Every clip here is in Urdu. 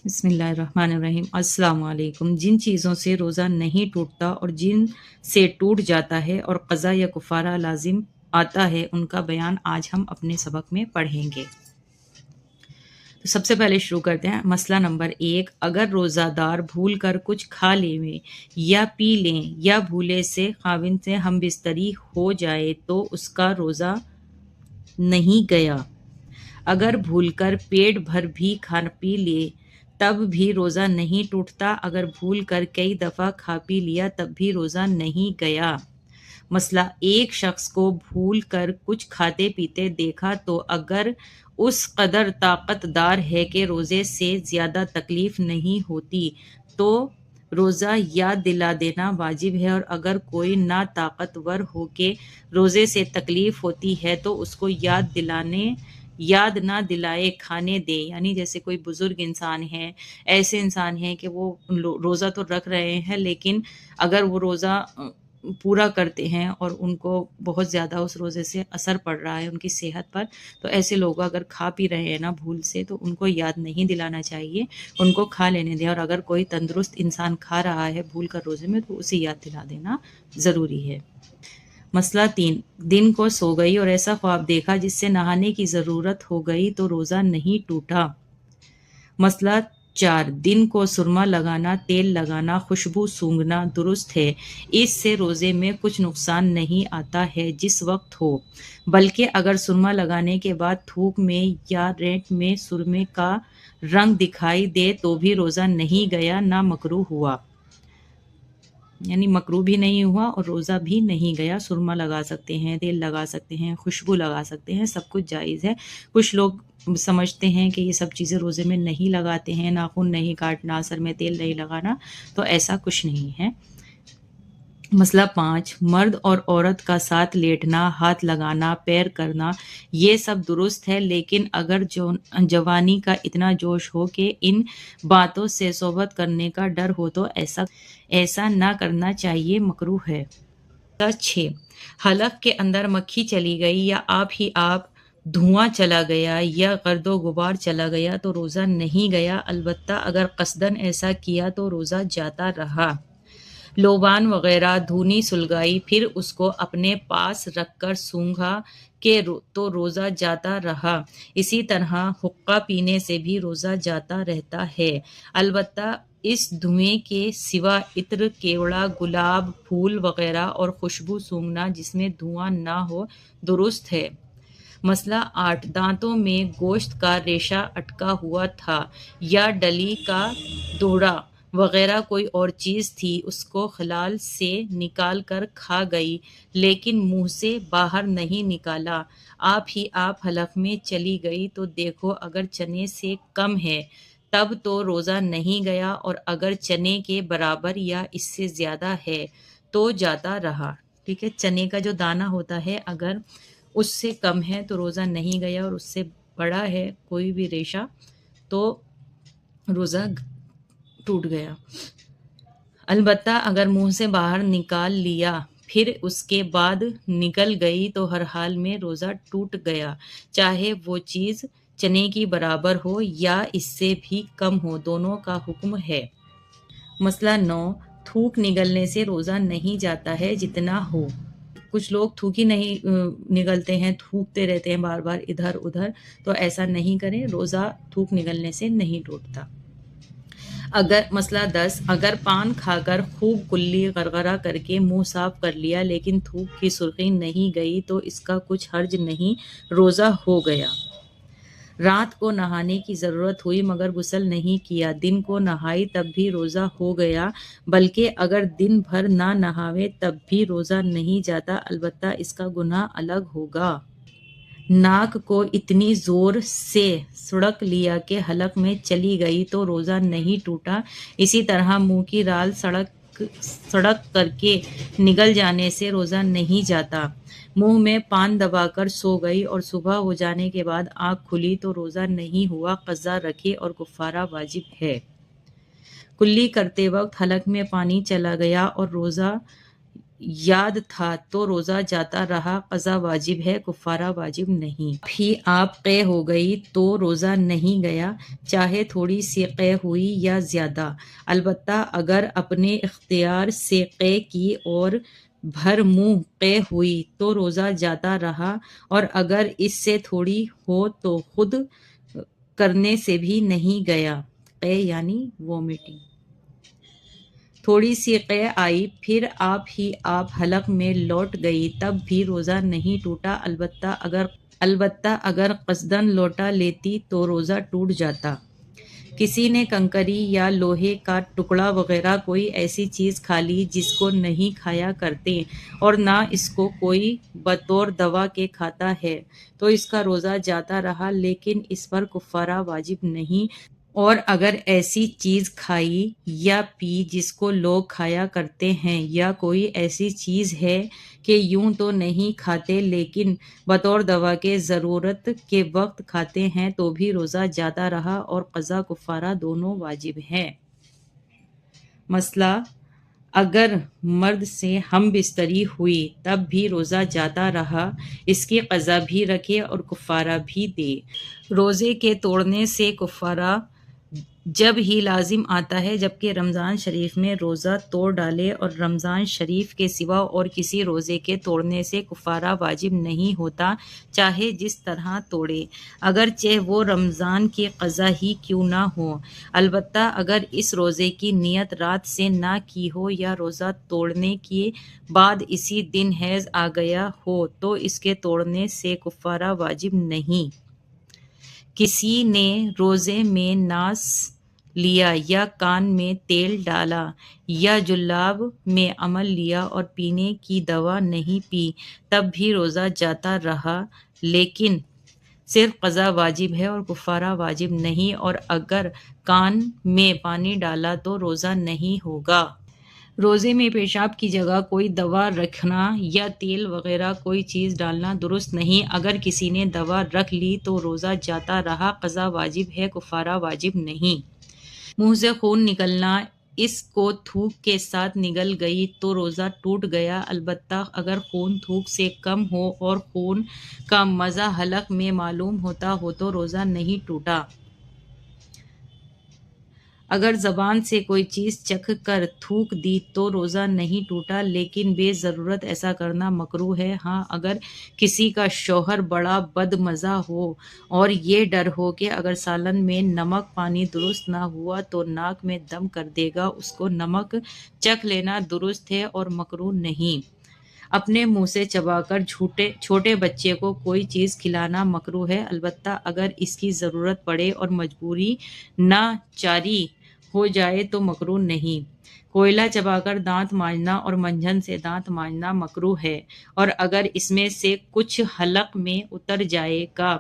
بسم اللہ الرحمن الرحیم۔ السلام علیکم۔ جن چیزوں سے روزہ نہیں ٹوٹتا اور جن سے ٹوٹ جاتا ہے اور قضا یا کفارہ لازم آتا ہے، ان کا بیان آج ہم اپنے سبق میں پڑھیں گے۔ تو سب سے پہلے شروع کرتے ہیں۔ مسئلہ نمبر 1، اگر روزہ دار بھول کر کچھ کھا لیں یا پی لیں یا بھولے سے خاوند سے ہم بستری ہو جائے تو اس کا روزہ نہیں گیا۔ اگر بھول کر پیٹ بھر بھی کھا پی لے تب بھی روزہ نہیں ٹوٹتا۔ اگر بھول کر کئی دفعہ کھا پی لیا تب بھی روزہ نہیں گیا۔ مسئلہ، ایک شخص کو بھول کر کچھ کھاتے پیتے دیکھا تو اگر اس قدر طاقت دار ہے کہ روزے سے زیادہ تکلیف نہیں ہوتی تو روزہ یاد دلا دینا واجب ہے، اور اگر کوئی نا طاقتور ہو کہ روزے سے تکلیف ہوتی ہے تو اس کو یاد نہ دلائے کھانے دے۔ یعنی جیسے کوئی بزرگ انسان ہے، ایسے انسان ہیں کہ وہ روزہ تو رکھ رہے ہیں لیکن اگر وہ روزہ پورا کرتے ہیں اور ان کو بہت زیادہ اس روزے سے اثر پڑ رہا ہے ان کی صحت پر، تو ایسے لوگ اگر کھا پی رہے ہیں نا بھول سے، تو ان کو یاد نہیں دلانا چاہیے، ان کو کھا لینے دیں۔ اور اگر کوئی تندرست انسان کھا رہا ہے بھول کر روزے میں تو اسے یاد دلا دینا ضروری ہے۔ مسئلہ 3، دن کو سو گئی اور ایسا خواب دیکھا جس سے نہانے کی ضرورت ہو گئی تو روزہ نہیں ٹوٹا۔ مسئلہ 4، دن کو سرما لگانا، تیل لگانا، خوشبو سونگھنا درست ہے، اس سے روزے میں کچھ نقصان نہیں آتا ہے جس وقت ہو، بلکہ اگر سرما لگانے کے بعد تھوک میں یا رینٹ میں سرمے کا رنگ دکھائی دے تو بھی روزہ نہیں گیا، نہ مکروہ ہوا۔ یعنی مکروہ بھی نہیں ہوا اور روزہ بھی نہیں گیا۔ سرما لگا سکتے ہیں، تیل لگا سکتے ہیں، خوشبو لگا سکتے ہیں، سب کچھ جائز ہے۔ کچھ لوگ سمجھتے ہیں کہ یہ سب چیزیں روزے میں نہیں لگاتے ہیں، ناخن نہیں کاٹنا، سر میں تیل نہیں لگانا، تو ایسا کچھ نہیں ہے۔ مسئلہ 5، مرد اور عورت کا ساتھ لیٹنا، ہاتھ لگانا، پیر کرنا، یہ سب درست ہے، لیکن اگر جوانی کا اتنا جوش ہو کہ ان باتوں سے صحبت کرنے کا ڈر ہو تو ایسا نہ کرنا چاہیے، مکروہ ہے۔ 6، حلق کے اندر مکھی چلی گئی یا آپ ہی آپ دھواں چلا گیا یا گرد و غبار چلا گیا تو روزہ نہیں گیا، البتہ اگر قصدن ایسا کیا تو روزہ جاتا رہا۔ لوبان وغیرہ دھونی سلگائی پھر اس کو اپنے پاس رکھ کر سونگھا کہ تو روزہ جاتا رہا۔ اسی طرح حقہ پینے سے بھی روزہ جاتا رہتا ہے، البتہ اس دھویں کے سوا عطر، کیوڑا، گلاب پھول وغیرہ اور خوشبو سونگھنا جس میں دھواں نہ ہو درست ہے۔ مسئلہ 8، دانتوں میں گوشت کا ریشہ اٹکا ہوا تھا یا ڈلی کا دوڑا وغیرہ کوئی اور چیز تھی، اس کو خلال سے نکال کر کھا گئی لیکن منہ سے باہر نہیں نکالا، آپ ہی آپ حلق میں چلی گئی تو دیکھو اگر چنے سے کم ہے تب تو روزہ نہیں گیا، اور اگر چنے کے برابر یا اس سے زیادہ ہے تو جاتا رہا۔ ٹھیک ہے، چنے کا جو دانہ ہوتا ہے اگر اس سے کم ہے تو روزہ نہیں گیا، اور اس سے بڑا ہے کوئی بھی ریشہ تو روزہ ٹوٹ گیا۔ البتہ اگر منہ سے باہر نکال لیا پھر اس کے بعد نکل گئی تو ہر حال میں روزہ ٹوٹ گیا، چاہے وہ چیز چنے کی برابر ہو یا اس سے بھی کم ہو، دونوں کا حکم ہے۔ مسئلہ 9، تھوک نگلنے سے روزہ نہیں جاتا ہے جتنا ہو۔ کچھ لوگ تھوک ہی نہیں نگلتے ہیں، تھوکتے رہتے ہیں بار بار ادھر ادھر، تو ایسا نہیں کریں، روزہ تھوک نگلنے سے نہیں ٹوٹتا۔ مسئلہ 10، اگر پان کھا کر خوب کلی غرغرہ کر کے منہ صاف کر لیا لیکن تھوک کی سرخی نہیں گئی تو اس کا کچھ حرج نہیں، روزہ ہو گیا۔ رات کو نہانے کی ضرورت ہوئی مگر غسل نہیں کیا، دن کو نہائی تب بھی روزہ ہو گیا، بلکہ اگر دن بھر نہ نہاوے تب بھی روزہ نہیں جاتا، البتہ اس کا گناہ الگ ہوگا۔ ناک کو اتنی زور سے سڑک لیا کہ حلق میں چلی گئی تو روزہ نہیں ٹوٹا، اسی طرح منہ کی رال سڑک کر کے نگل جانے سے روزہ نہیں جاتا۔ منہ میں پان دبا کر سو گئی اور صبح ہو جانے کے بعد آنکھ کھلی تو روزہ نہیں ہوا، قضا رکھے اور کفارہ واجب ہے۔ کلی کرتے وقت حلق میں پانی چلا گیا اور روزہ یاد تھا تو روزہ جاتا رہا، قضا واجب ہے، کفارہ واجب نہیں۔ بھی آپ قے ہو گئی تو روزہ نہیں گیا، چاہے تھوڑی سی قے ہوئی یا زیادہ، البتہ اگر اپنے اختیار سے قے کی اور بھر منہ قے ہوئی تو روزہ جاتا رہا، اور اگر اس سے تھوڑی ہو تو خود کرنے سے بھی نہیں گیا۔ قے یعنی وومیٹنگ۔ تھوڑی سی قے آئی پھر آپ حلق میں لوٹ گئی تب بھی روزہ نہیں ٹوٹا، البتہ اگر قصداً لوٹا لیتی تو روزہ ٹوٹ جاتا۔ کسی نے کنکری یا لوہے کا ٹکڑا وغیرہ کوئی ایسی چیز کھا لی جس کو نہیں کھایا کرتے اور نہ اس کو کوئی بطور دوا کے کھاتا ہے تو اس کا روزہ جاتا رہا، لیکن اس پر کفارہ واجب نہیں۔ اور اگر ایسی چیز کھائی یا پی جس کو لوگ کھایا کرتے ہیں، یا کوئی ایسی چیز ہے کہ یوں تو نہیں کھاتے لیکن بطور دوا کے ضرورت کے وقت کھاتے ہیں، تو بھی روزہ جاتا رہا اور قضا کفارہ دونوں واجب ہے۔ مسئلہ: اگر مرد سے ہم بستری ہوئی تب بھی روزہ جاتا رہا، اس کی قضا بھی رکھے اور کفارہ بھی دے۔ روزے کے توڑنے سے کفارہ جب ہی لازم آتا ہے جبکہ رمضان شریف میں روزہ توڑ ڈالے، اور رمضان شریف کے سوا اور کسی روزے کے توڑنے سے کفارہ واجب نہیں ہوتا، چاہے جس طرح توڑے، اگرچہ وہ رمضان کی قضا ہی کیوں نہ ہو، البتہ اگر اس روزے کی نیت رات سے نہ کی ہو یا روزہ توڑنے کے بعد اسی دن حیض آ گیا ہو تو اس کے توڑنے سے کفارہ واجب نہیں۔ کسی نے روزے میں ناس لیا یا کان میں تیل ڈالا یا جلاب میں عمل لیا اور پینے کی دوا نہیں پی تب بھی روزہ جاتا رہا، لیکن صرف قضا واجب ہے اور کفارہ واجب نہیں، اور اگر کان میں پانی ڈالا تو روزہ نہیں ہوگا۔ روزے میں پیشاب کی جگہ کوئی دوا رکھنا یا تیل وغیرہ کوئی چیز ڈالنا درست نہیں۔ اگر کسی نے دوا رکھ لی تو روزہ جاتا رہا، قضا واجب ہے، کفارہ واجب نہیں۔ منہ سے خون نکلنا، اس کو تھوک کے ساتھ نگل گئی تو روزہ ٹوٹ گیا، البتہ اگر خون تھوک سے کم ہو اور خون کا مزہ حلق میں معلوم ہوتا ہو تو روزہ نہیں ٹوٹا۔ اگر زبان سے کوئی چیز چکھ کر تھوک دی تو روزہ نہیں ٹوٹا، لیکن بے ضرورت ایسا کرنا مکروہ ہے۔ ہاں، اگر کسی کا شوہر بڑا بد مزہ ہو اور یہ ڈر ہو کہ اگر سالن میں نمک پانی درست نہ ہوا تو ناک میں دم کر دے گا، اس کو نمک چکھ لینا درست ہے اور مکروہ نہیں۔ اپنے منہ سے چبا کر چھوٹے بچے کو کوئی چیز کھلانا مکروہ ہے، البتہ اگر اس کی ضرورت پڑے اور مجبوری نہ چاری ہو جائے تو مکروہ نہیں۔ کوئلہ چبا کر دانت مانجنا اور منجن سے دانت مانجنا مکروہ ہے، اور اگر اس میں سے کچھ حلق میں اتر جائے گا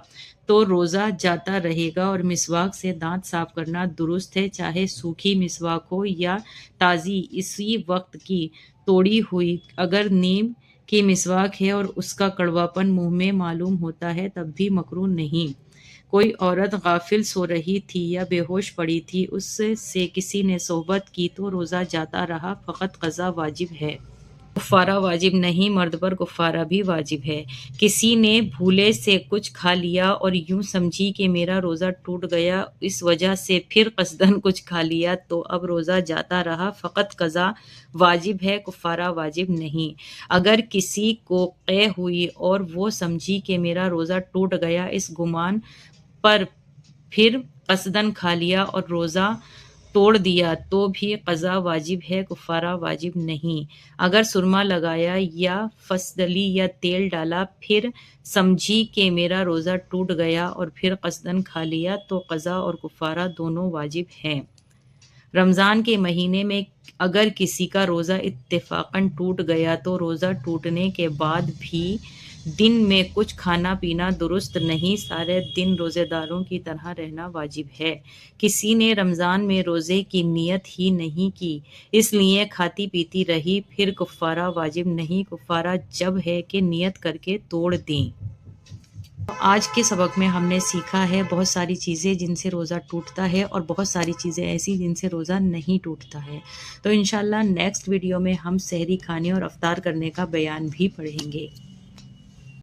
تو روزہ جاتا رہے گا، اور مسواک سے دانت صاف کرنا درست ہے، چاہے سوکھی مسواک ہو یا تازی اسی وقت کی توڑی ہوئی۔ اگر نیم کی مسواک ہے اور اس کا کڑواپن منہ میں معلوم ہوتا ہے تب بھی مکروہ نہیں۔ کوئی عورت غافل سو رہی تھی یا بے ہوش پڑی تھی، اس سے کسی نے صحبت کی تو روزہ جاتا رہا، فقط قضا واجب ہے۔ کفارہ واجب نہیں، مرد پر کفارہ بھی واجب ہے۔ کسی نے بھولے سے کچھ کھا لیا اور یوں سمجھی کہ میرا روزہ ٹوٹ گیا، اس وجہ سے پھر قصداً کچھ کھا لیا تو اب روزہ جاتا رہا، فقط قضا واجب ہے، کفارہ واجب نہیں۔ اگر کسی کو قے ہوئی اور وہ سمجھی کہ میرا روزہ ٹوٹ گیا، اس گمان پر پھر قصداً کھا لیا اور روزہ توڑ دیا تو بھی قضا واجب ہے، کفارہ واجب نہیں۔ اگر سرما لگایا یا فسدلی یا تیل ڈالا پھر سمجھی کہ میرا روزہ ٹوٹ گیا اور پھر قصداً کھا لیا تو قضا اور کفارہ دونوں واجب ہیں۔ رمضان کے مہینے میں اگر کسی کا روزہ اتفاقاً ٹوٹ گیا تو روزہ ٹوٹنے کے بعد بھی دن میں کچھ کھانا پینا درست نہیں، سارے دن روزے داروں کی طرح رہنا واجب ہے۔ کسی نے رمضان میں روزے کی نیت ہی نہیں کی، اس لیے کھاتی پیتی رہی، پھر کفارہ واجب نہیں، کفارہ جب ہے کہ نیت کر کے توڑ دیں۔ آج کے سبق میں ہم نے سیکھا ہے بہت ساری چیزیں جن سے روزہ ٹوٹتا ہے اور بہت ساری چیزیں ایسی جن سے روزہ نہیں ٹوٹتا ہے. تو انشاءاللہ نیکسٹ ویڈیو میں ہم سحری کھانے اور افطار کرنے کا بیان بھی پڑھیں گے.